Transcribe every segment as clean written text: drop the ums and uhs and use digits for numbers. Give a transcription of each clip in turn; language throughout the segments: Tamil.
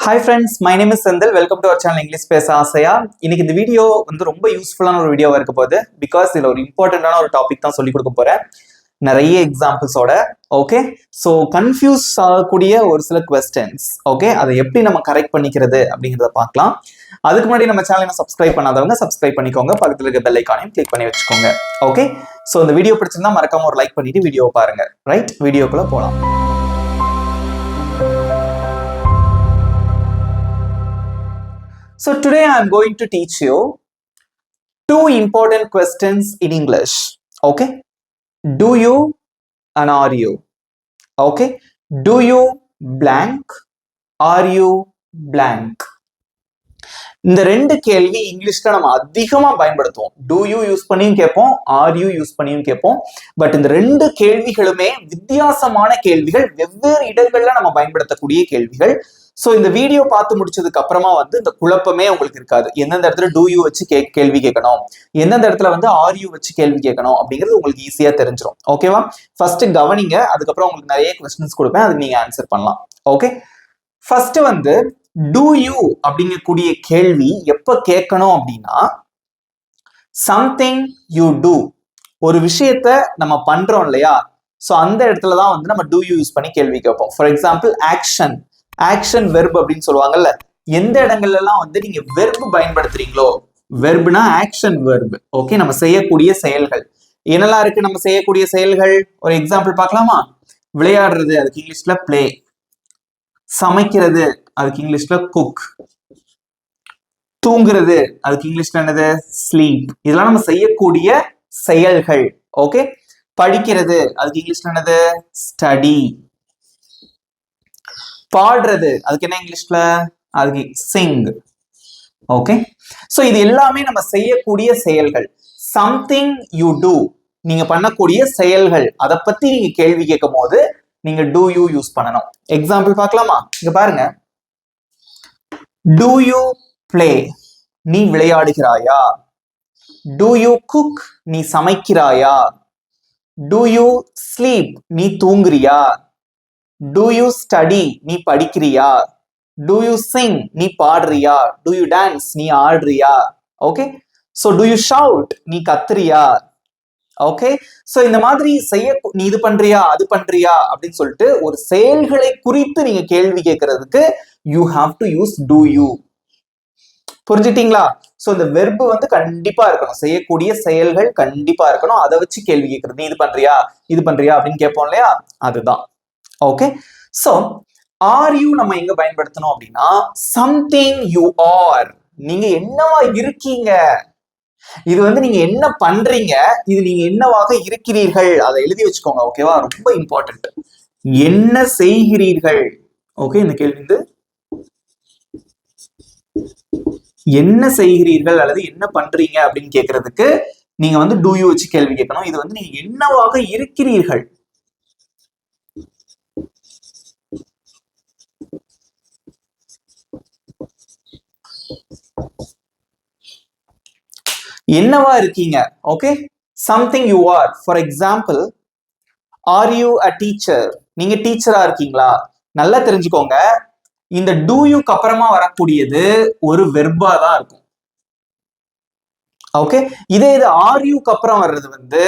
Hi friends, my name is Sendil. Welcome to our channel English Pesa Aasaya. இன்னைக்கு இந்த வீடியோ ரொம்ப யூஸ்ஃபுல்லான ஒரு வீடியோவா இருக்க போகுது பிகாஸ் இதுல ஒரு இம்பார்ட்டன்டான ஒரு டாபிக் தான் சொல்லி கொடுக்க போறேன் நிறைய எக்ஸாம்பிள்ஸோட. ஓகே, ஸோ கன்ஃபியூஸ் ஆகக்கூடிய ஒரு சில கொஸ்டின்ஸ், ஓகே, அதை எப்படி நம்ம கரெக்ட் பண்ணிக்கிறது அப்படிங்கிறத பார்க்கலாம். அதுக்கு முன்னாடி நம்ம சேனலை சப்ஸ்கிரைப் பண்ணாதவங்க சப்ஸ்கிரைப் பண்ணிக்கோங்க, பக்கத்தில் இருக்க பெல் ஐக்கானையும் கிளிக் பண்ணி வச்சுக்கோங்க. ஓகே, ஸோ இந்த வீடியோ பிடிச்சிருந்தா மறக்காம ஒரு லைக் பண்ணிட்டு வீடியோ பாருங்க. ரைட், வீடியோக்குள்ள போகலாம். So today I am going to teach you two important questions in English. Okay, do you and are you? Okay, do you blank, are you blank? இந்த ரெண்டு கேள்வி இங்கிலீஷ்ல நம்ம அதிகமா பயன்படுத்துவோம். do you யூஸ் பண்ணியும் கேட்போம், are you யூஸ் பண்ணியும் கேட்போம். பட் இந்த ரெண்டு கேள்விகளுமே வித்தியாசமான கேள்விகள், வெவ்வேறு இடங்கள்ல நம்ம பயன்படுத்தக்கூடிய கேள்விகள். ஸோ இந்த வீடியோ பார்த்து முடிச்சதுக்கு அப்புறமா இந்த குழப்பமே உங்களுக்கு இருக்காது. எந்தெந்த இடத்துல டூ யூ வச்சு கேள்வி கேட்கணும், எந்தெந்த இடத்துல ஆர் யூ வச்சு கேள்வி கேட்கணும் அப்படிங்கிறது உங்களுக்கு ஈஸியா தெரிஞ்சிடும். ஓகேவா? ஃபர்ஸ்ட் கவனிங்க, அதுக்கப்புறம் உங்களுக்கு நிறைய கொஸ்டின்ஸ் கொடுப்பேன், அதுக்கு நீங்க ஆன்சர் பண்ணலாம். ஓகே, ஃபர்ஸ்ட் டூ யூ அப்படிங்கக்கூடிய கேள்வி எப்ப கேட்கணும் அப்படின்னா, சம்திங் யூ டூ, ஒரு விஷயத்த நம்ம பண்றோம் இல்லையா, ஸோ அந்த இடத்துலதான் நம்ம டூ யூ யூஸ் பண்ணி கேள்வி கேட்போம். For example action, action verb அப்படின்னு சொல்லுவாங்கல்ல, எந்த இடங்கள்ல எல்லாம் நீங்க வெர்ப் பயன்படுத்துறீங்களோ, வெர்ப்னா ஆக்ஷன் வெர்ப். ஓகே, நம்ம செய்யக்கூடிய செயல்கள் என்னெல்லாம் இருக்கு, நம்ம செய்யக்கூடிய செயல்கள் ஒரு எக்ஸாம்பிள் பார்க்கலாமா? விளையாடுறது, அதுக்கு இங்கிலீஷ்ல பிளே. சமைக்கிறது, அதுக்கு இங்கிலீஷ்ல குக். தூங்குறது, அதுக்கு இங்கிலீஷ்ல என்னது? ஸ்லீப். இதெல்லாம் நம்ம செய்யக்கூடிய செயல்கள். ஓகே, படிக்கிறது, அதுக்கு இங்கிலீஷ்ல என்னது? ஸ்டடி. பாடுறது, அதுக்கு என்ன இங்கிலீஷ்ல? அதுக்கு சிங். ஓகே, சோ இது எல்லாமே நம்ம செய்யக்கூடிய செயல்கள். சம்திங் யூ டூ, நீங்க பண்ணக்கூடிய செயல்கள், அதை பத்தி நீங்க கேள்வி கேட்கும் போது நீங்க டூ யூ யூஸ் பண்ணணும். எக்ஸாம்பிள் பார்க்கலாமா? இங்க பாருங்க, டூ யூ பிளே, நீ விளையாடுகிறாயா? டூ யூ குக், நீ சமைக்கிறாயா? டூ யூ ஸ்லீப், நீ தூங்குறியா? Do you study, நீ படிக்கிறியா? Do you sing, நீ பாடுறியா? Do you dance, நீ ஆடுறியா? Okay, so do you shout, நீ கத்துறியா? ஓகே, so இந்த மாதிரி நீ இது பண்றியா, அது பண்றியா அப்படின்னு சொல்லிட்டு ஒரு செயல்களை குறித்து நீங்க கேள்வி கேட்கறதுக்கு you have to use do you. புரிஞ்சுட்டீங்களா? சோ இந்த வெர்பு கண்டிப்பா இருக்கணும், செய்யக்கூடிய செயல்கள் கண்டிப்பா இருக்கணும், அதை வச்சு கேள்வி கேட்கறது. நீ இது பண்றியா, இது பண்றியா அப்படின்னு கேட்போம் இல்லையா, அதுதான். ஓகே, சோ ஆர் யூ நம்ம எங்க பயன்படுத்தணும் அப்படின்னா, சம்திங் யூ ஆர், நீங்க என்னவா இருக்கீங்க, இது நீங்க என்ன பண்றீங்க, இது நீங்க என்னவாக இருக்கிறீர்கள், அதை எழுதி வச்சுக்கோங்க. ஓகேவா? ரொம்ப இம்பார்ட்டன்ட். என்ன செய்கிறீர்கள்? ஓகே, இந்த கேள்வி என்ன செய்கிறீர்கள் அல்லது என்ன பண்றீங்க அப்படின்னு கேட்கறதுக்கு நீங்க டூ யூ வச்சு கேள்வி கேட்கணும். இது நீங்க என்னவாக இருக்கிறீர்கள். என்னவா இருக்கீங்க? Okay, something you are. For example, are you a teacher, நீங்க டீச்சரா இருக்கீங்களா? நல்லா தெரிஞ்சுக்கோங்க, இந்த டூ யூக்கு அப்புறமா வரக்கூடியது ஒரு வெர்பா தான் இருக்கும். ஓகே, இதே இது ஆர் யூக்கு அப்புறம் வர்றது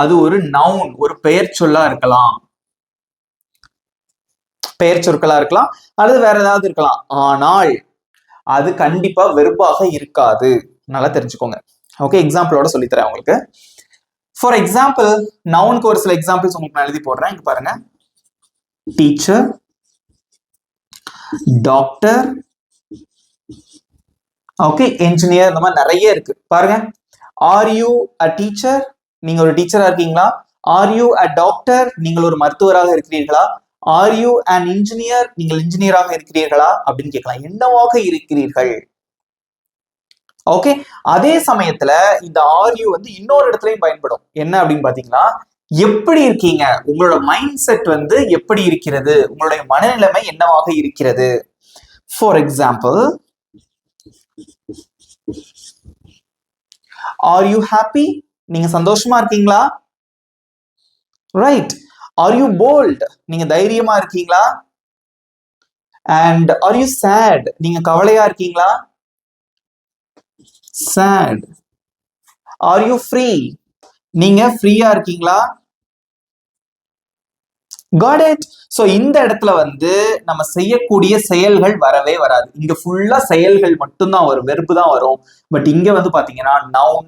அது ஒரு நவுன், ஒரு பெயர் சொல்லா இருக்கலாம், பெயர் சொற்களா இருக்கலாம், அல்லது வேற ஏதாவது இருக்கலாம். ஆனால் அது கண்டிப்பா வெர்பாக இருக்காது. நல்லா தெரிஞ்சுக்கோங்க. ஓகே, எக்ஸாம்பிளோட சொல்லித்தரேன் உங்களுக்கு. ஃபார் எக்ஸாம்பிள், நவுனுக்கு ஒரு சில எக்ஸாம்பிள்ஸ் உங்களுக்கு நான் எழுதி போடுறேன். இங்க பாருங்க, டீச்சர், டாக்டர், ஓகே, என்ஜினியர், இந்த மாதிரி நிறைய இருக்கு. பாருங்க, ஆர் யூ அ டீச்சர், நீங்க ஒரு டீச்சரா இருக்கீங்களா? ஆர் யூ அ டாக்டர், நீங்கள் ஒரு மருத்துவராக இருக்கிறீர்களா? ஆர் யூ அன் இன்ஜினியர், நீங்கள் இன்ஜினியராக இருக்கிறீர்களா அப்படின்னு கேட்கலாம். என்னவாக இருக்கிறீர்கள்? ஓகே, அதே சமயத்துல இந்த ஆர் யூ இன்னொரு இடத்துலயும் பயன்படும். என்ன அப்படின்னு பாத்தீங்கன்னா, எப்படி இருக்கீங்க, உங்களோட மைண்ட் செட் எப்படி இருக்கிறது, உங்களுடைய மனநிலைமை என்னவாக இருக்கிறது. For example, R you happy, நீங்க சந்தோஷமா இருக்கீங்களா? ரைட். ஆர் யூ போல்ட், நீங்க தைரியமா இருக்கீங்களா? and are you sad? நீங்க கவலையா இருக்கீங்களா? sad. are you free? நீங்க ஃப்ரீயா இருக்கீங்களா? got it. so இந்த இடத்துல வந்து நம்ம செய்யக்கூடிய செயல்கள் வரவே வராது. இங்க ஃபுல்லா செயல்கள் மட்டும்தான் வரும், வெர்பு தான் வரும். பட் இங்க வந்து பாத்தீங்கன்னா நவுன்,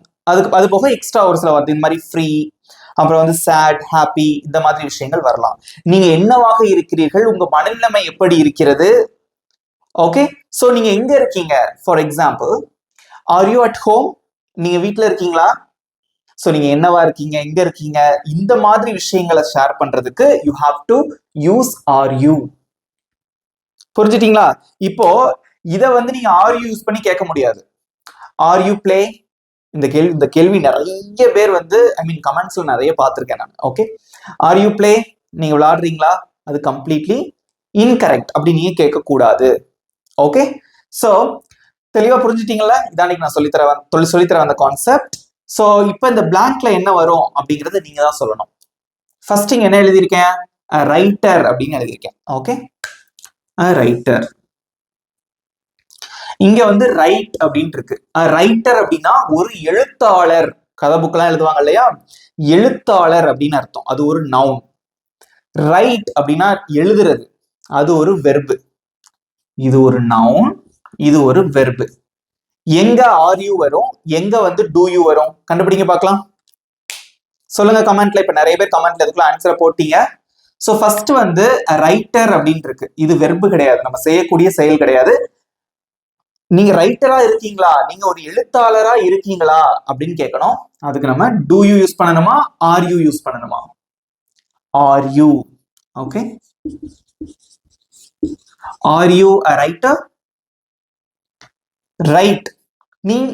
அது போக எக்ஸ்ட்ரா ஒரு சில வார்த்தை, இந்த மாதிரி ஃப்ரீ, அப்புறம் வந்து சேட், ஹாப்பி, இந்த மாதிரி விஷயங்கள் வரலாம். நீங்க என்னவாக இருக்கிறீர்கள், உங்க மனநிலைமை எப்படி இருக்கிறது? ஓகே, சோ நீங்க எங்க இருக்கீங்க? For example, are you at home? நீங்க வீட்ல இருக்கீங்களா? சோ நீங்க என்னவா இருக்கீங்க, எங்க இருக்கீங்க, இந்த மாதிரி விஷயங்களை ஷேர் பண்றதுக்கு you have to use are you. புரிஞ்சுட்டீங்களா? இப்போ இத வந்து நீங்க ஆர் யூ யூஸ் பண்ணி கேட்க முடியாது. Are you play? இந்த கேள்வி நிறைய பேர் வந்து ஐ மீன் கமெண்ட்ஸ்ல நிறைய பார்த்திருக்கேன் நான். Okay, are you play? நீங்க விளையாடுறீங்களா? அது கம்ப்ளீட்லி இன்கரெக்ட், அப்படி நீங்க கேட்க கூடாது. ஓகே, சோ தெளிவா புரிஞ்சுட்டீங்களா? இதான் நான் சொல்லித்தர வந்த கான்செப்ட். சோ இப்போ இந்த பிளாங்க்ல என்ன வரும் அப்படிங்கறத நீங்க தான் சொல்லணும். ஃபர்ஸ்ட் இங்க என்ன எழுதியிருக்கேன்? ரைட்டர் அப்படின்னு எழுதியிருக்கேன். Okay, writer. இங்க வந்து ரைட் அப்படின்னு இருக்கு. ரைட்டர் அப்படின்னா ஒரு எழுத்தாளர், கதை புக்கெல்லாம் எழுதுவாங்க இல்லையா, எழுத்தாளர் அப்படின்னு அர்த்தம். அது ஒரு நவுன். ரைட் அப்படின்னா எழுதுறது, அது ஒரு வெர்பு. இது ஒரு நவுன், இது ஒரு வெர்பு. எங்க ஆர் யூ வரும், எங்க வந்து டூ யூ வரும், கண்டுபிடிங்க பார்க்கலாம். சொல்லுங்க கமெண்ட்ல. இப்ப நிறைய பேர் கமெண்ட்ல இதுக்குள்ள ஆன்சரை போட்டீங்க. சோ ஃபர்ஸ்ட் வந்து ரைட்டர் அப்படின்னு இருக்கு. இது வெர்பு கிடையாது, நம்ம செய்யக்கூடிய செயல் கிடையாது. நீங்க ரைட்டரா இருக்கீங்களா, நீங்க ஒரு எழுத்தாளரா இருக்கீங்களா அப்படின்னு கேட்கணும். அதுக்கு நம்ம டூ யூ யூஸ் பண்ணணுமா, ஆர் யூ யூஸ் பண்ணணுமா? Are you. Okay, are you a writer? Right.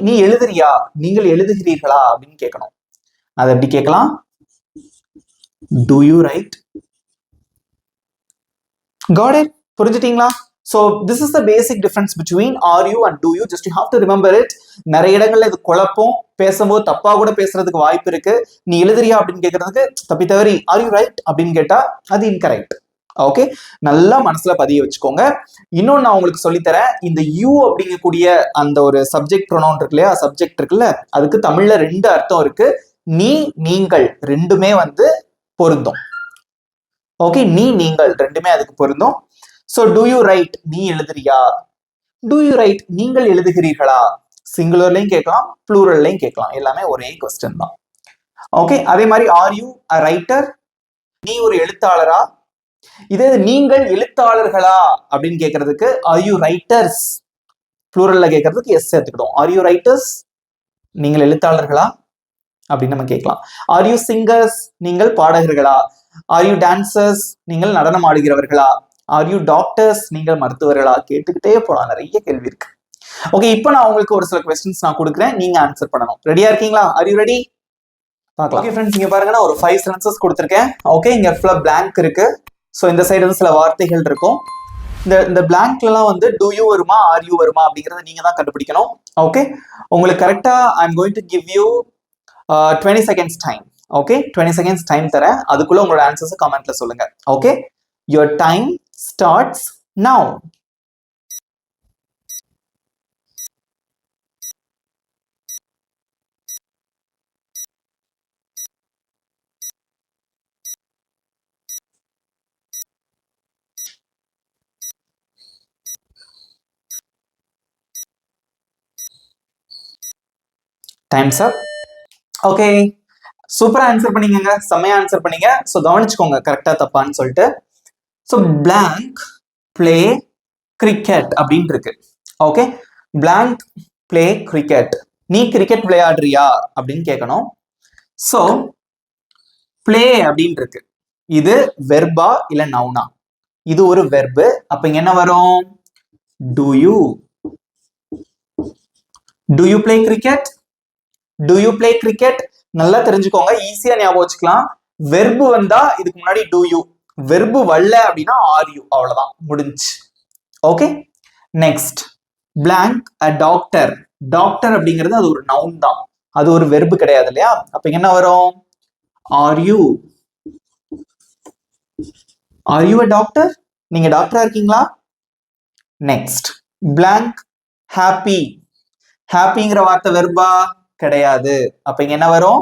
நீ எழுதுறியா, நீங்கள் எழுதுகிறீர்களா அப்படின்னு கேட்கணும். அதை எப்படி கேட்கலாம்? do you write? got it? புரிஞ்சுட்டீங்களா? so this is the basic difference between are you and do you. just you have to remember it. நிறைய இடங்கள்ல இது குழப்பம், பேசும்போது தப்பா கூட பேசுறதுக்கு வாய்ப்பு இருக்கு. நீ எழுதுறியா அப்படின்னு கேட்கறதுக்கு தப்பி தவறி are you right அப்படின்னு கேட்டா அது இன்கரெக்ட். ஓகே, நல்லா மனசுல பதிய வச்சுக்கோங்க. இன்னொன்னு நான் உங்களுக்கு சொல்லித்தரேன். இந்த யூ அப்படிங்கக்கூடிய அந்த ஒரு சப்ஜெக்ட் ப்ரொனவுன் இருக்கு இல்லையா, சப்ஜெக்ட் இருக்குல்ல, அதுக்கு தமிழ்ல ரெண்டு அர்த்தம் இருக்கு. நீ, நீங்கள் ரெண்டுமே வந்து பொருந்தும். ஓகே, நீ, நீங்கள் ரெண்டுமே அதுக்கு பொருந்தும். So to you right? நீ எழுதுறியா? To you right? நீங்கள் எழுதுகிறீர்களா? சிங்குலர்லயும் கேட்கலாம், ப்ளூரல்லையும் கேட்கலாம், எல்லாமே ஒரே கொஸ்டின் தான். ஓகே, அதே மாதிரி ஆர் யூ அ ரைட்டர்? நீ ஒரு எழுத்தாளரா? இதே நீங்கள் எழுத்தாளர்களா அப்படின்னு கேட்கறதுக்கு ஆர் யூ ரைட்டர்ஸ்? ப்ளூரல்ல கேட்கறதுக்கு எஸ் சேர்த்துக்கிட்டோம். Are you writers? நீங்கள் எழுத்தாளர்களா அப்படின்னு நம்ம கேட்கலாம். Are you singers? நீங்கள் பாடகர்களா? Are you dancers? நீங்கள் நடனம் ஆடுகிறவர்களா? Are you doctors? நீங்கள் மருத்துவர்களா? கேட்டுக்கிட்டே போலாம், நிறைய கேள்வி இருக்கு. ஓகே, இப்போ நான் உங்களுக்கு ஒரு சில கொஸ்டின்ஸ் நான் கொடுக்குறேன், நீங்க ஆன்சர் பண்ணணும். ரெடியா இருக்கீங்களா? Are you ready? பார்க்கலாம். ஓகே ஃப்ரெண்ட்ஸ், இங்க பாருங்க, நான் ஒரு 5 சென்டென்சஸ் கொடுத்துருக்கேன். ஓகே, இங்க ஃபுல்லா blank இருக்கு. ஸோ இந்த சைடு வந்து சில வார்த்தைகள் இருக்கும். இந்த பிளாங்க்லாம் வந்து டூ யூ வருமா, ஆர் யூ வருமா அப்படிங்கறத நீங்க தான் கண்டுபிடிக்கணும். ஓகே, உங்களுக்கு கரெக்டா I am going to give you 20 seconds time. Okay, 20 seconds time தரேன். அதுக்குள்ள உங்களோட ஆன்சர்ஸ் கமெண்ட்ல சொல்லுங்க. Okay, your time starts now. Time's up. Okay, சூப்பரா ஆன்சர் பண்ணீங்க, செம்மையா ஆன்சர் பண்ணீங்க. ஸோ கவனிச்சுக்கோங்க கரெக்டா தப்பான்னு சொல்லிட்டு. ஸோ blank play cricket அப்படின்னு இருக்கு. Okay, blank play cricket. நீ கிரிக்கெட் விளையாடுறியா அப்படின்னு கேட்கணும். ஸோ play அப்படின்னு இருக்கு. இது வெர்பா இல்ல நவுனா? இது ஒரு வெர்பு. அப்ப இங்க என்ன வரும்? do you. do you play cricket? do you play cricket? நல்லா தெரிஞ்சுக்கோங்க, ஈஸியா ஞாபகம் வச்சுக்கலாம். வெர்பு வந்தா இதுக்கு முன்னாடி do you, வெர்பு வரல அப்படின்னா are you, அவ்வளவுதான், முடிஞ்சு. Okay, next blank a doctor. Doctor அப்படிங்கிறது அது ஒரு நவுன் தான், அது ஒரு வெர்பு கிடையாது இல்லையா? அப்ப என்ன வரும்? are you. are you a doctor? நீங்க டாக்டரா இருக்கீங்களா? Next blank happy. ஹாப்பிங்கிற வார்த்தை வெர்பா கிடையாது. அப்ப இங்க என்ன வரும்?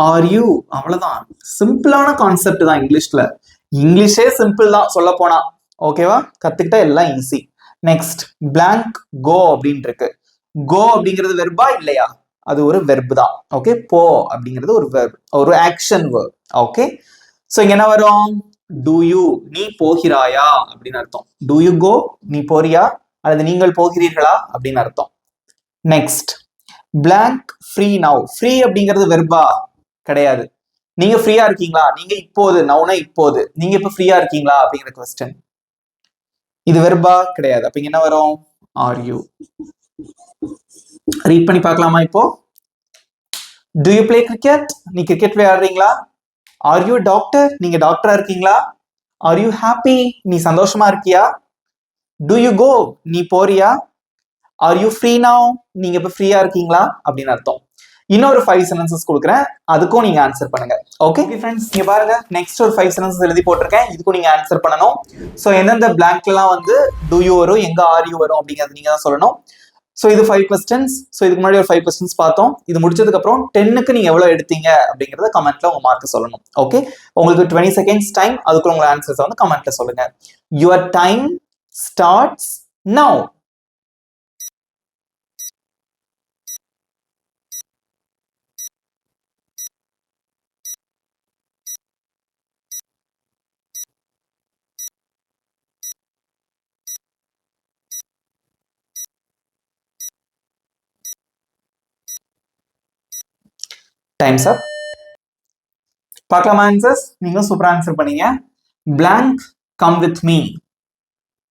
Are you. அவ்வளவுதான். சிம்பிளான கான்செப்ட் தான் இங்கிலீஷ்ல. இங்கிலீஷே சிம்பிள் தான் சொல்ல போனா. ஓகேவா? கத்துக்கிட்டா எல்லாம் ஈஸி. நெக்ஸ்ட் blank go அப்படின்னு இருக்கு. கோ அப்படிங்கிறது வெர்பா இல்லையா? அது ஒரு வெர்ப் தான். ஓகே, போ அப்படிங்கிறது ஒரு வெர்ப், ஒரு ஆக்ஷன் வெர்ப். ஓகே, சோ இங்க என்ன வரும்? டு யூ, நீ போகிறாயா அப்படின்னு அர்த்தம். டு யூ கோ, நீ போறியா அல்லது நீங்கள் போகிறீர்களா அப்படின்னு அர்த்தம். Next blank free now. Free அப்படிங்கிறது வெர்பா கிடையாது. நீங்க ஃப்ரீயா இருக்கீங்களா? நீங்க இப்போது, நவுனா இப்போது, நீங்க இப்ப ஃப்ரீயா இருக்கீங்களா அப்படிங்கிற கொஸ்டின். இது வெர்பா கிடையாது. அப்ப இங்க என்ன வரும்? Are you. ரீட் பண்ணி பார்க்கலாமா இப்போ? Do you play cricket? நீ கிரிக்கெட் விளையாடுறீங்களா? Are you doctor? நீங்க டாக்டரா இருக்கீங்களா? Are you happy? நீ சந்தோஷமா இருக்கியா? Do you go? நீ போறியா? Are you free now? நீங்க இப்ப ஃப்ரீயா இருக்கீங்களா அப்படின்னு அர்த்தம். இன்னொரு 5 சென்டென்சஸ் கொடுக்குறேன், அதுக்கும் நீங்க ஆன்சர் பண்ணுங்க. ஓகே ஃப்ரெண்ட்ஸ், நீங்க பாருங்க, நெக்ஸ்ட் ஒரு 5 சென்டென்சஸ் எழுதி போட்டிருக்கேன், இதுக்கும் நீங்க ஆன்சர் பண்ணணும். ஸோ எந்தெந்த பிளாங்க்லாம் வந்து டு யூ வரும், எங்க ஆர் யூ வரும் அப்படிங்கிறது நீங்க தான் சொல்லணும். ஸோ இது 5 கொஸ்டின்ஸ். ஸோ இதுக்கு முன்னாடி ஒரு 5 கொஸ்டின்ஸ் பார்த்தோம். இது முடிச்சதுக்கு அப்புறம் 10க்கு நீங்க எவ்வளவு எடுத்தீங்க அப்படிங்கறத கமெண்ட்ல உங்க மார்க் சொல்லணும். ஓகே, உங்களுக்கு 20 செகண்ட்ஸ் டைம், அதுக்குள்ள உங்க ஆன்சர்ஸ் வந்து கமெண்ட்ல சொல்லுங்க. Your time starts now. Time's up. பார்க்கலாமா ஆன்சர்ஸ்? நீங்க சூப்பரா ஆன்சர் பண்ணீங்க. blank come with me.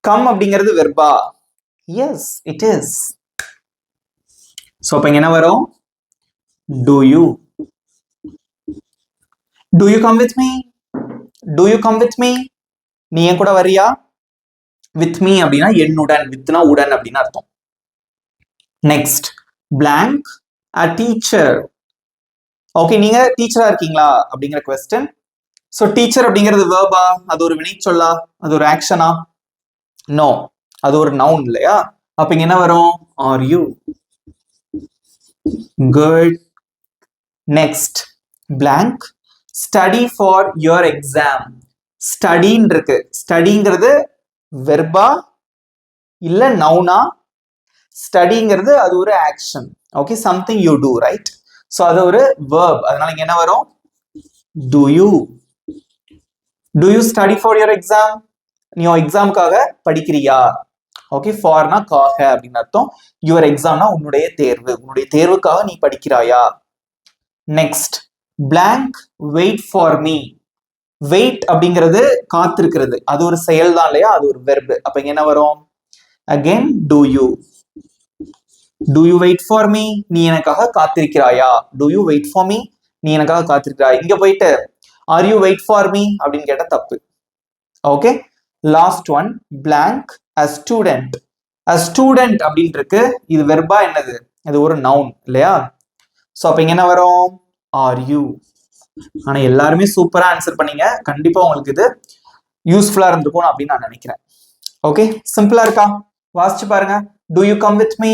Come அப்படிங்கிறது வெர்பா. Yes, it is. சோ அப்ப இங்க என்ன வரும்? do you. do you come with me? do you come with me? நீ என் கூட வரியா? with me அப்படின்னா என்னுடன், வித்னா உடன் அப்படின்னு அர்த்தம். Next blank a teacher. Okay, நீங்க டீச்சரா இருக்கீங்களா அப்படிங்கிற கொஸ்டின். சோ டீச்சர் அப்படிங்கிறது வேர்பா? அது ஒரு வினைச்சொல்லா? அது ஒரு ஆக்ஷனா? நோ, அது ஒரு நவுன் இல்லையா? அப்ப இங்க என்ன வரும்? Are you. Good. Next blank study for your exam. ஸ்டடின்னு இருக்கு. ஸ்டடிங்கிறது வெர்பா இல்ல நவுனா? ஸ்டடிங்கிறது அது ஒரு action. Okay, something you do, right? So அது ஒரு verb. அதனால இங்க என்ன வரும்? do you. do you study for your exam? நீ எக்ஸாமுக்காக படிக்கிறியா? ஓகே, ஃபார்னா காக அப்படின்னு அர்த்தம். யுவர் எக்ஸாம்னா உன்னுடைய தேர்வு, உன்னுடைய தேர்வுக்காக நீ படிக்கிறாயா? Next blank wait for me. Wait அப்படிங்கிறது காத்திருக்கிறது, அது ஒரு செயல் தான் இல்லையா? அது ஒரு வெர்ப். அப்ப இங்க என்ன வரும்? Again do you. do you wait for me? நீ எனக்காக காத்திருக்கிறாயா? do you wait for me? நீ எனக்காக காத்திருக்கிறாய். இங்க போயிட்டு are you wait for me அப்படின்னு கேட்டா தப்பு. Okay, last one blank a student. a student அப்படின்னு இருக்கு. இது வெர்பா என்னது? அது ஒரு நவுன் இல்லையா? சோ அப்ப இங்க என்ன வரும்? are you. ஆனா எல்லாருமே சூப்பரா ஆன்சர் பண்ணீங்க. கண்டிப்பா உங்களுக்கு இது யூஸ்ஃபுல்லா இருந்திருக்கும் அப்படின்னு நான் நினைக்கிறேன். ஓகே, சிம்பிளா இருக்கா? வாசிச்சு பாருங்க. do you come with me?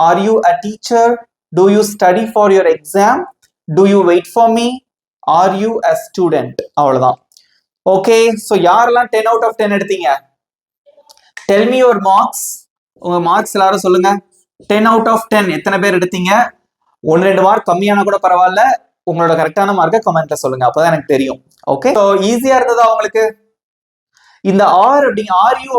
are you a teacher? do you study for your exam? do you wait for me? are you a student? அவ்வளவுதான். ஓகே, சோ யாரெல்லாம் 10 out of 10 எடுத்தீங்க? tell me your marks. உங்க மார்க்ஸ் எல்லாரும் சொல்லுங்க. 10 out of 10 எத்தனை பேர் எடுத்தீங்க? 1-2 மார்க் கம்மியான கூட பரவாயில்ல, உங்களோட கரெக்டான மார்க்கை கமெண்ட்ல சொல்லுங்க, அப்பதான் எனக்கு தெரியும். ஓகே, சோ ஈஸியா இருந்ததா உங்களுக்கு? இந்த ஆர் யூ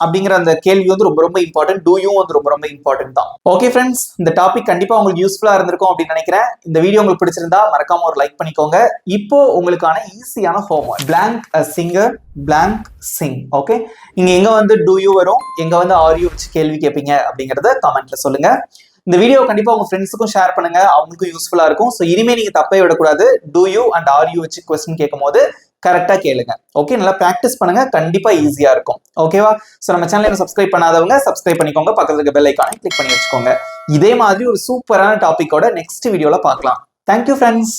அப்படிங்கிற அந்த கேள்வி வந்து ரொம்ப ரொம்ப இம்பார்ட்டன்ட். டூ யூ வந்து ரொம்ப ரொம்ப இம்பார்ட்டன்ட் தான். ஓகே ஃப்ரெண்ட்ஸ், இந்த டாபிக் கண்டிப்பா உங்களுக்கு யூஸ்ஃபுல்லா இருந்திருக்கும் அப்படின்னு நினைக்கிறேன். இந்த வீடியோ உங்களுக்கு பிடிச்சிருந்தா மறக்காம ஒரு லைக் பண்ணிக்கோங்க. இப்போ உங்களுக்கான ஈஸியான homework. blank a singer, blank sing. Okay, நீங்க எங்க வந்து டூ யூ வரும், எங்க வந்து ஆர் யூ வச்சு கேள்வி கேட்பீங்க அப்படிங்கறத கமெண்ட்ல சொல்லுங்க. இந்த வீடியோ கண்டிப்பா உங்க ஃப்ரெண்ட்ஸுக்கும் ஷேர் பண்ணுங்க, அவங்களுக்கும் யூஸ்ஃபுல்லா இருக்கும். ஸோ இனிமே நீங்க தப்பே விடக்கூடாது. Do you and are you வச்சு கொஸ்டின் கேட்கும் போது கரெக்டா கேளுங்க. ஓகே, நல்லா பிராக்டிஸ் பண்ணுங்க, கண்டிப்பா ஈஸியா இருக்கும். ஓகேவா? சோ நம்ம சேனலை சப்ஸ்கிரைப் பண்ணாதவங்க சப்ஸ்கிரைப் பண்ணிக்கோங்க, பக்கத்துல இருக்க பெல் ஐகானை கிளிக் பண்ணி வச்சுக்கோங்க. இதே மாதிரி ஒரு சூப்பரான டாபிக்கோட நெக்ஸ்ட் வீடியோல பார்க்கலாம். Thank you friends.